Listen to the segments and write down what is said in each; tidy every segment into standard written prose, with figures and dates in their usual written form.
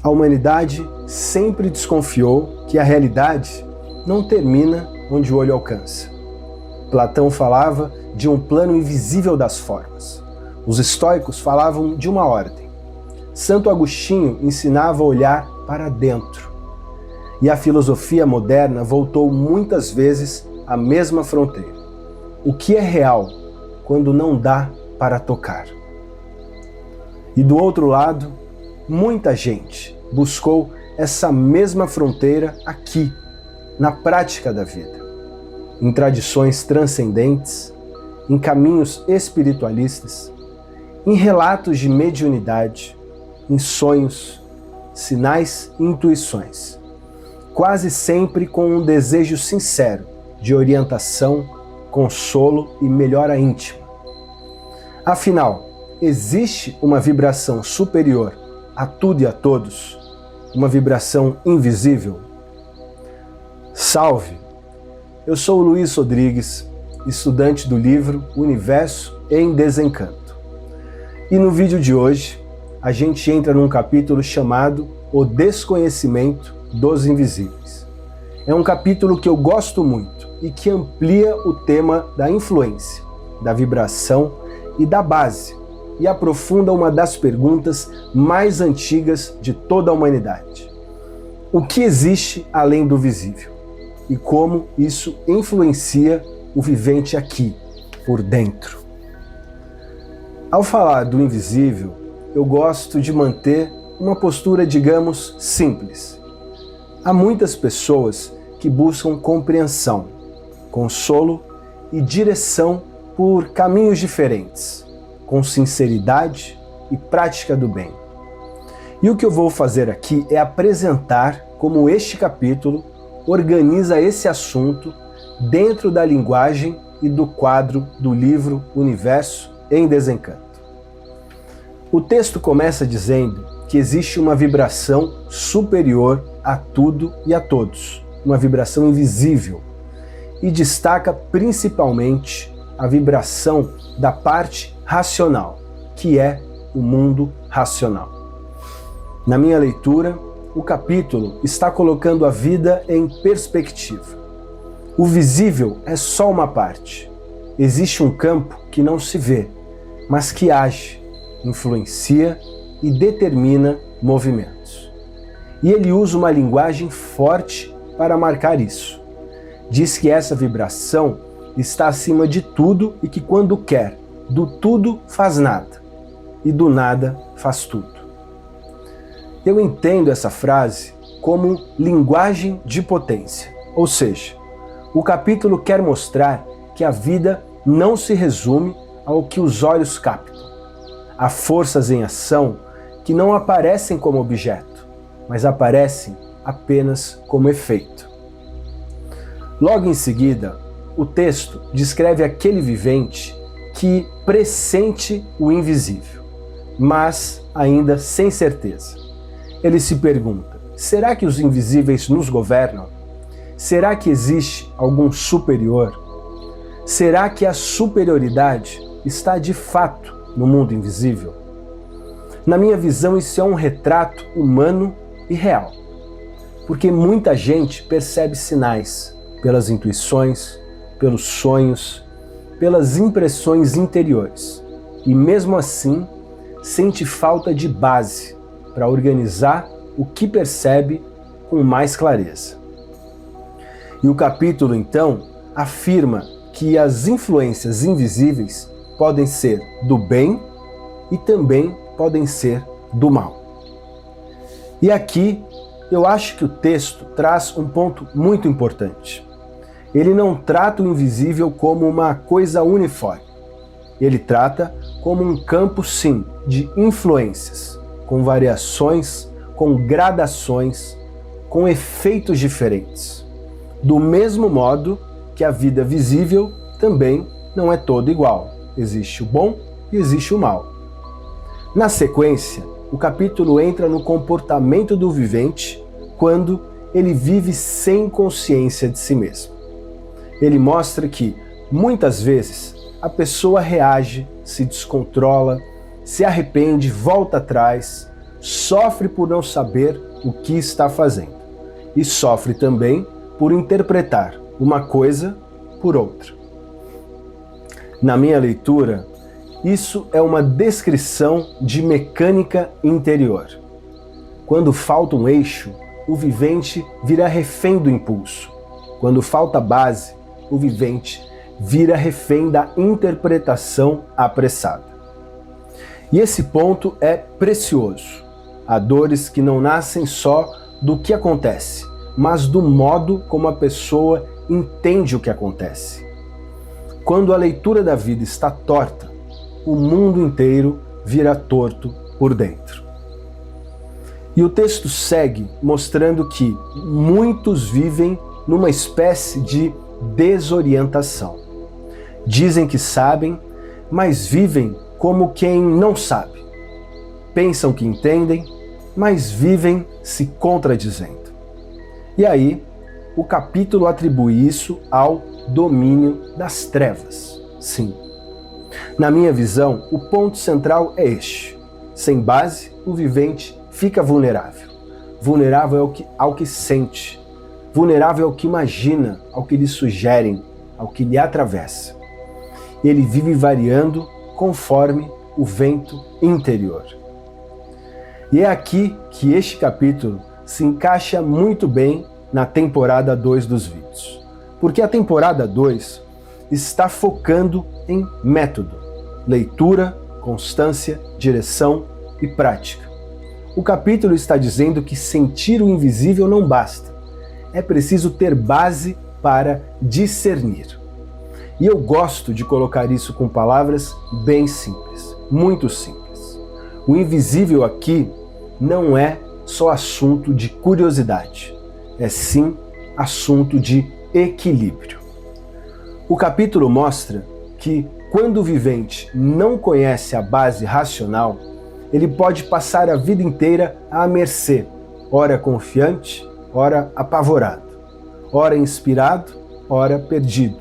A humanidade sempre desconfiou que a realidade não termina onde o olho alcança. Platão falava de um plano invisível das formas. Os estoicos falavam de uma ordem. Santo Agostinho ensinava a olhar para dentro. E a filosofia moderna voltou muitas vezes à mesma fronteira. O que é real quando não dá para tocar? E do outro lado, muita gente buscou essa mesma fronteira aqui, na prática da vida, em tradições transcendentes, em caminhos espiritualistas, em relatos de mediunidade, em sonhos, sinais e intuições, quase sempre com um desejo sincero de orientação, consolo e melhora íntima. Afinal, existe uma vibração superior a tudo e a todos, uma vibração invisível? Salve! Eu sou o Luiz Rodrigues, estudante do livro Universo em Desencanto. E no vídeo de hoje, a gente entra num capítulo chamado O Desconhecimento dos Invisíveis. É um capítulo que eu gosto muito e que amplia o tema da influência, da vibração e da base, e aprofunda uma das perguntas mais antigas de toda a humanidade. O que existe além do visível? E como isso influencia o vivente aqui, por dentro? Ao falar do invisível, eu gosto de manter uma postura, digamos, simples. Há muitas pessoas que buscam compreensão, consolo e direção por caminhos diferentes, com sinceridade e prática do bem. E o que eu vou fazer aqui é apresentar como este capítulo organiza esse assunto dentro da linguagem e do quadro do livro Universo em Desencanto. O texto começa dizendo que existe uma vibração superior a tudo e a todos, uma vibração invisível, e destaca principalmente a vibração da parte racional, que é o mundo racional. Na minha leitura, o capítulo está colocando a vida em perspectiva. O visível é só uma parte. Existe um campo que não se vê, mas que age, influencia e determina movimentos. E ele usa uma linguagem forte para marcar isso. Diz que essa vibração está acima de tudo e que quando quer, do tudo faz nada, e do nada faz tudo. Eu entendo essa frase como linguagem de potência, ou seja, o capítulo quer mostrar que a vida não se resume ao que os olhos captam. Há forças em ação que não aparecem como objeto, mas aparecem apenas como efeito. Logo em seguida, o texto descreve aquele vivente que pressente o invisível, mas ainda sem certeza. Ele se pergunta: será que os invisíveis nos governam? Será que existe algum superior? Será que a superioridade está de fato no mundo invisível? Na minha visão, isso é um retrato humano e real, porque muita gente percebe sinais pelas intuições, pelos sonhos, pelas impressões interiores, e mesmo assim sente falta de base para organizar o que percebe com mais clareza. E o capítulo, então, afirma que as influências invisíveis podem ser do bem e também podem ser do mal. E aqui eu acho que o texto traz um ponto muito importante. Ele não trata o invisível como uma coisa uniforme. Ele trata como um campo, sim, de influências, com variações, com gradações, com efeitos diferentes. Do mesmo modo que a vida visível também não é toda igual. Existe o bom e existe o mal. Na sequência, o capítulo entra no comportamento do vivente quando ele vive sem consciência de si mesmo. Ele mostra que, muitas vezes, a pessoa reage, se descontrola, se arrepende, volta atrás, sofre por não saber o que está fazendo e sofre também por interpretar uma coisa por outra. Na minha leitura, isso é uma descrição de mecânica interior. Quando falta um eixo, o vivente vira refém do impulso. Quando falta base, o vivente vira refém da interpretação apressada. E esse ponto é precioso. Há dores que não nascem só do que acontece, mas do modo como a pessoa entende o que acontece. Quando a leitura da vida está torta, o mundo inteiro vira torto por dentro. E o texto segue mostrando que muitos vivem numa espécie de desorientação. Dizem que sabem, mas vivem como quem não sabe. Pensam que entendem, mas vivem se contradizendo. E aí, o capítulo atribui isso ao domínio das trevas. Sim. Na minha visão, o ponto central é este. Sem base, o vivente fica vulnerável. Vulnerável ao que sente. Vulnerável ao que imagina, ao que lhe sugerem, ao que lhe atravessa. Ele vive variando conforme o vento interior. E é aqui que este capítulo se encaixa muito bem na temporada 2 dos vídeos. Porque a temporada 2 está focando em método, leitura, constância, direção e prática. O capítulo está dizendo que sentir o invisível não basta. É preciso ter base para discernir. E eu gosto de colocar isso com palavras bem simples, muito simples. O invisível aqui não é só assunto de curiosidade, é sim assunto de equilíbrio. O capítulo mostra que quando o vivente não conhece a base racional, ele pode passar a vida inteira à mercê, ora confiante, ora apavorado, ora inspirado, ora perdido,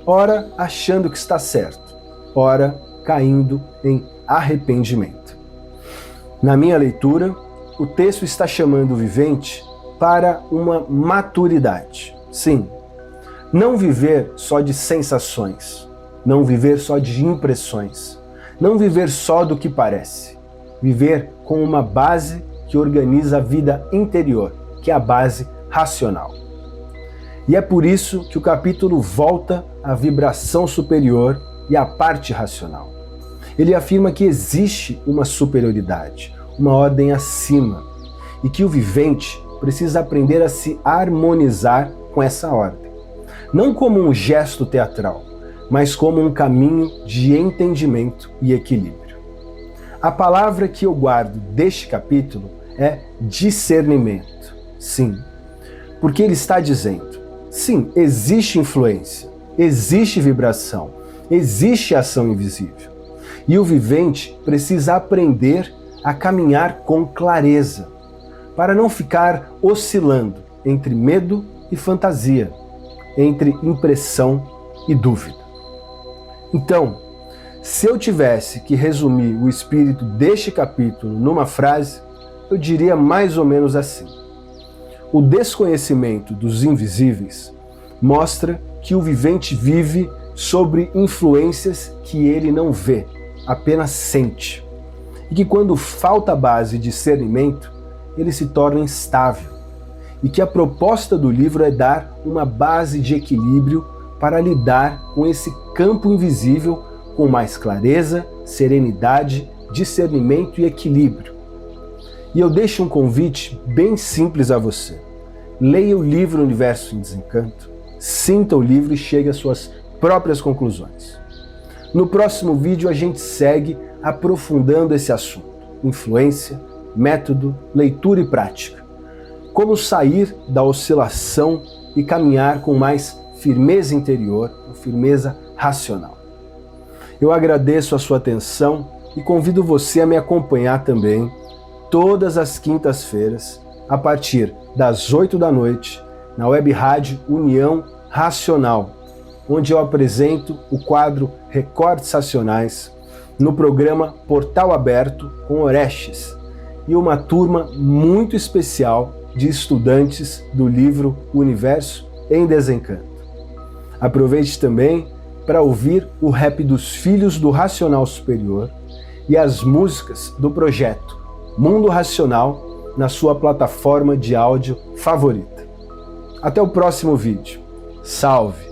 ora achando que está certo, ora caindo em arrependimento. Na minha leitura, o texto está chamando o vivente para uma maturidade. Sim, não viver só de sensações, não viver só de impressões, não viver só do que parece, viver com uma base que organiza a vida interior, que é a base racional. E é por isso que o capítulo volta à vibração superior e à parte racional. Ele afirma que existe uma superioridade, uma ordem acima, e que o vivente precisa aprender a se harmonizar com essa ordem. Não como um gesto teatral, mas como um caminho de entendimento e equilíbrio. A palavra que eu guardo deste capítulo é discernimento. Sim, porque ele está dizendo, sim, existe influência, existe vibração, existe ação invisível. E o vivente precisa aprender a caminhar com clareza, para não ficar oscilando entre medo e fantasia, entre impressão e dúvida. Então, se eu tivesse que resumir o espírito deste capítulo numa frase, eu diria mais ou menos assim: o desconhecimento dos invisíveis mostra que o vivente vive sobre influências que ele não vê, apenas sente. E que quando falta base de discernimento, ele se torna instável. E que a proposta do livro é dar uma base de equilíbrio para lidar com esse campo invisível com mais clareza, serenidade, discernimento e equilíbrio. E eu deixo um convite bem simples a você. Leia o livro Universo em Desencanto, sinta o livro e chegue às suas próprias conclusões. No próximo vídeo a gente segue aprofundando esse assunto: influência, método, leitura e prática. Como sair da oscilação e caminhar com mais firmeza interior, com firmeza racional. Eu agradeço a sua atenção e convido você a me acompanhar também todas as quintas-feiras, a partir das 8 da noite, na web rádio União Racional, onde eu apresento o quadro Recortes Racionais, no programa Portal Aberto com Orestes, e uma turma muito especial de estudantes do livro Universo em Desencanto. Aproveite também para ouvir o rap dos Filhos do Racional Superior e as músicas do projeto Mundo Racional na sua plataforma de áudio favorita. Até o próximo vídeo. Salve!